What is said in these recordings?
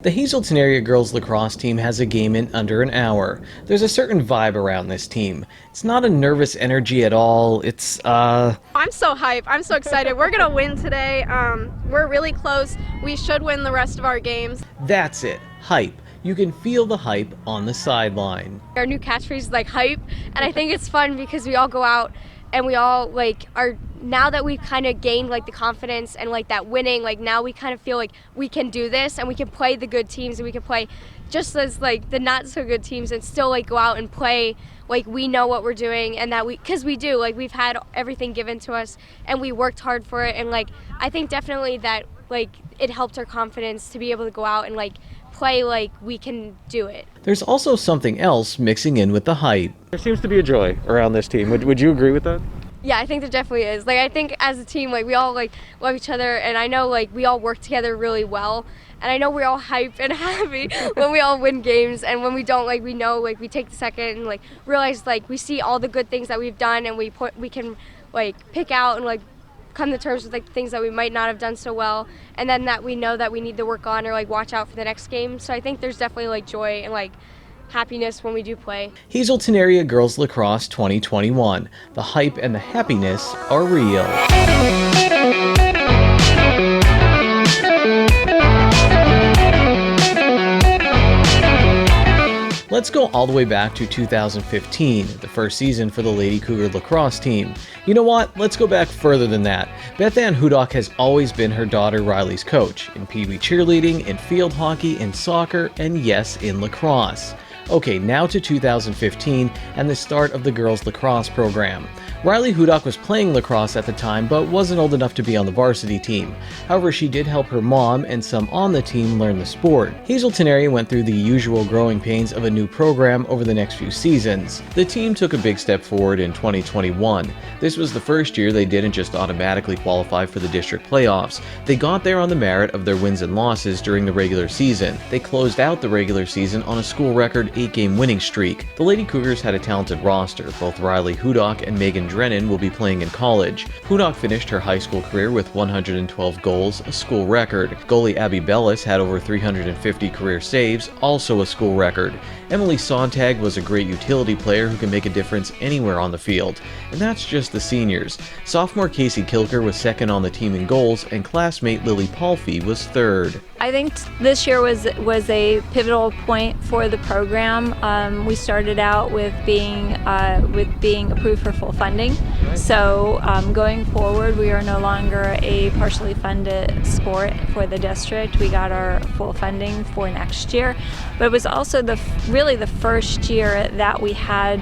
The Hazleton area girls lacrosse team has a game in under an hour. There's a certain vibe around this team. It's not a nervous energy at all. I'm so hyped. I'm so excited. We're gonna win today. We're really close. We should win the rest of our games. That's it. Hype. You can feel the hype on the sideline. Our new catchphrase is like hype, and I think it's fun because we all go out and we all are, now that we've kind of gained the confidence and that winning, now we kind of feel like we can do this and we can play the good teams and we can play just as the not so good teams and still go out and play we know what we're doing, and that because we do, we've had everything given to us and we worked hard for it, and I think definitely that it helped our confidence to be able to go out and play we can do it. There's also something else mixing in with the hype. There seems to be a joy around this team. Would you agree with that? Yeah, I think there definitely is. I think as a team, we all love each other, and I know we all work together really well, and I know we're all hype and happy when we all win games, and when we don't, we know we take the second and realize we see all the good things that we've done, and we can pick out and come to terms with things that we might not have done so well, and then that we know that we need to work on or watch out for the next game. So I think there's definitely joy and happiness when we do play. Hazleton Area Girls Lacrosse 2021. The hype and the happiness are real. Let's go all the way back to 2015, the first season for the Lady Cougar lacrosse team. You know what? Let's go back further than that. Bethanne Hudock has always been her daughter Riley's coach, in Pee Wee cheerleading, in field hockey, in soccer, and yes, in lacrosse. Okay, now to 2015 and the start of the girls lacrosse program. Riley Hudock was playing lacrosse at the time, but wasn't old enough to be on the varsity team. However, she did help her mom and some on the team learn the sport. Hazleton area went through the usual growing pains of a new program over the next few seasons. The team took a big step forward in 2021. This was the first year they didn't just automatically qualify for the district playoffs. They got there on the merit of their wins and losses during the regular season. They closed out the regular season on a school record 8-game winning streak. The Lady Cougars had a talented roster. Both Riley Hudock and Meaghan Drennan will be playing in college. Hudock finished her high school career with 112 goals, a school record. Goalie Abby Bellis had over 350 career saves, also a school record. Emily Sonntag was a great utility player who can make a difference anywhere on the field. And that's just the seniors. Sophomore Casey Kilker was second on the team in goals, and classmate Lily Palfy was third. I think this year was a pivotal point for the program. We started out with being approved for full funding. So going forward, we are no longer a partially funded sport for the district. We got our full funding for next year, but it was also really the first year that we had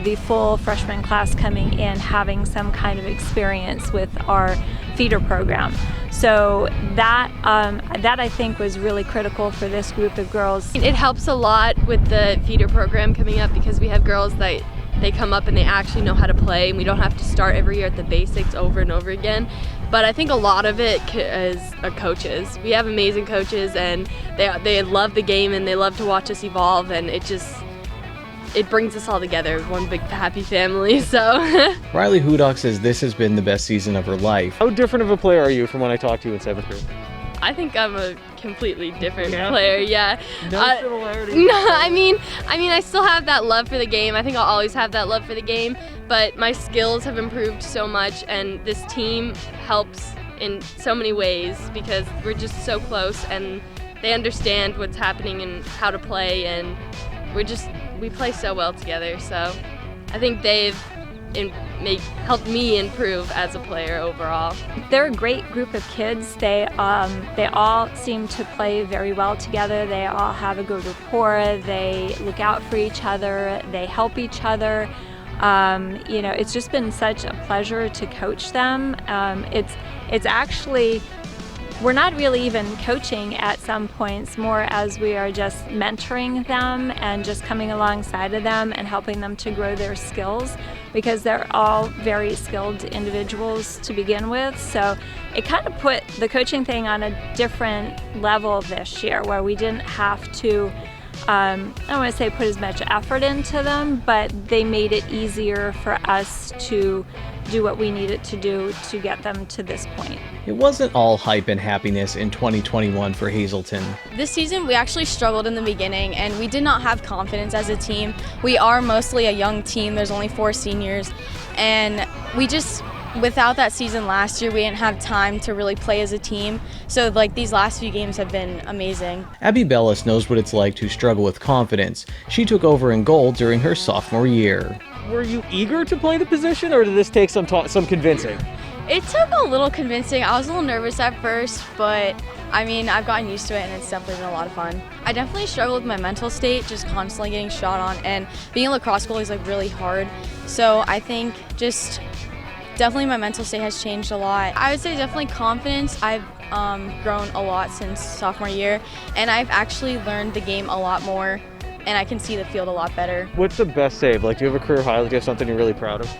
the full freshman class coming in having some kind of experience with our feeder program. So that I think was really critical for this group of girls. It helps a lot with the feeder program coming up because we have girls that they come up and they actually know how to play, and we don't have to start every year at the basics over and over again. But I think a lot of it is our coaches. We have amazing coaches, and they love the game and they love to watch us evolve, and it brings us all together, one big happy family. So Riley Hudock says this has been the best season of her life. How different of a player are you from when I talked to you in 7th grade? I think I'm a completely different player, yeah. No similarities. No, I mean, I still have that love for the game. I think I'll always have that love for the game, but my skills have improved so much, and this team helps in so many ways because we're just so close, and they understand what's happening and how to play, and we play so well together. So I think they've helped me improve as a player overall. They're a great group of kids. They all seem to play very well together. They all have a good rapport. They look out for each other. They help each other. It's just been such a pleasure to coach them. It's actually, we're not really even coaching at some points, more as we are just mentoring them and just coming alongside of them and helping them to grow their skills, because they're all very skilled individuals to begin with. So it kind of put the coaching thing on a different level this year, where we didn't have to I don't want to say put as much effort into them, but they made it easier for us to do what we needed to do to get them to this point. It wasn't all hype and happiness in 2021 for Hazleton. This season we actually struggled in the beginning and we did not have confidence as a team. We are mostly a young team, there's only 4 seniors, and we just, without that season last year, we didn't have time to really play as a team. So like these last few games have been amazing. Abby Bellis knows what it's like to struggle with confidence. She took over in goal during her sophomore year. Were you eager to play the position, or did this take some convincing? It took a little convincing. I was a little nervous at first, but I mean, I've gotten used to it and it's definitely been a lot of fun. I definitely struggled with my mental state, just constantly getting shot on, and being a lacrosse goalie is like really hard. So I think just definitely my mental state has changed a lot. I would say definitely confidence. I've grown a lot since sophomore year, and I've actually learned the game a lot more, and I can see the field a lot better. What's the best save? Like, do you have a career high? Like, do you have something you're really proud of?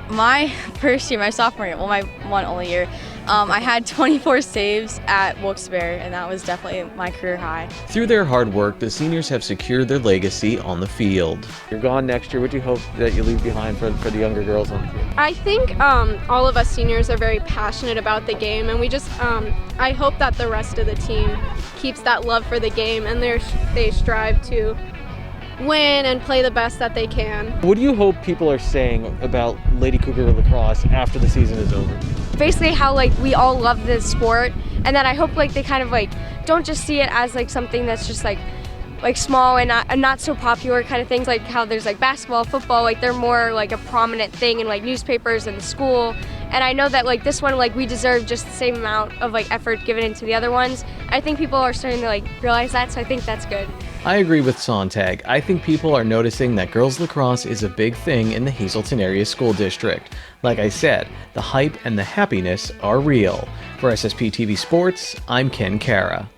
My first year, my sophomore year, well, my one only year, I had 24 saves at Wilkes-Barre, and that was definitely my career high. Through their hard work, the seniors have secured their legacy on the field. You're gone next year. What do you hope that you leave behind for the younger girls on the field? I think all of us seniors are very passionate about the game, and we just I hope that the rest of the team keeps that love for the game, and they strive to win and play the best that they can. What do you hope people are saying about Lady Cougar Lacrosse after the season is over? Basically how like we all love this sport, and that I hope like they kind of like don't just see it as like something that's just like small and not so popular kind of things, like how there's like basketball, football, like they're more like a prominent thing in like newspapers and the school. And I know that like this one, like we deserve just the same amount of like effort given into the other ones. I think people are starting to like realize that, so I think that's good. I agree with Sonntag. I think people are noticing that girls lacrosse is a big thing in the Hazleton area school district. Like I said, the hype and the happiness are real. For SSPTV Sports, I'm Ken Cara.